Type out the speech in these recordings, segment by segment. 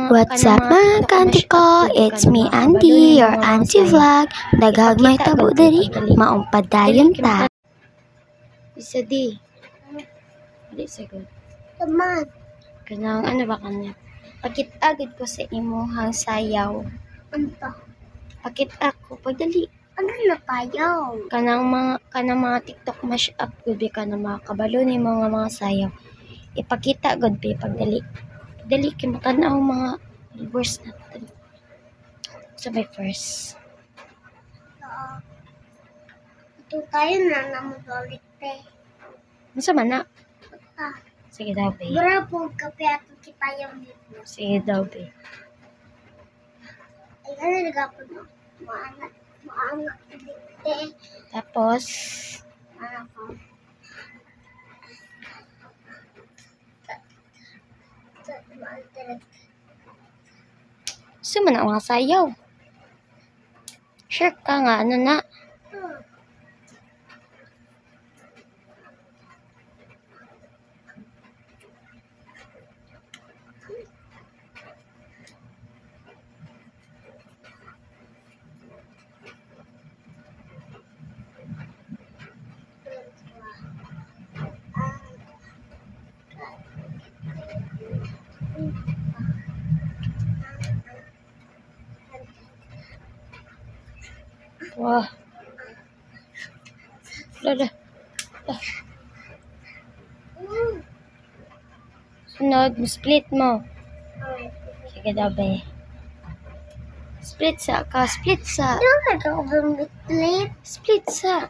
What's up mga kanti ko? It's me Andy, your auntie vlog. Daghag may tabo diri, maumpad dayon ta. Isa di. Dili sagod. Taman. Kanang ano ba kanya? Pakit-agad ko sa imuhang sayaw. Anta. Pakit ako pagdali. Ano na payaw? Kanang mga TikTok mashup gud bi kanang mga kabalo ni mga sayaw. Ipakita gud bi pagdali. Dali kay matanaw mga viewers natin. Sabay first. Ito tayo na magalit eh. Masa man na? Sige daw, be. Bravo, kape ato kita yung dito. Sige daw, be. Ay, ano nagapon mo? Maanak dito eh. Tapos, Ano ko? gusto mo na mga sayaw. Sure ka nga, ano na? Wah. Dah. Sunod, split mo. Sige daw, be. Split sa ka. Split sa. Ano nagapon plate? Split sa.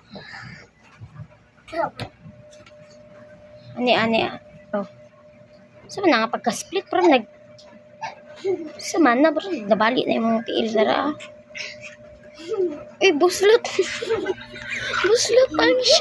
Ani. Oh. Sama na nga pagka-split, pero sama na, pero nabali na yung mga tiil dara. Eh, buslot. Buslot pa siya.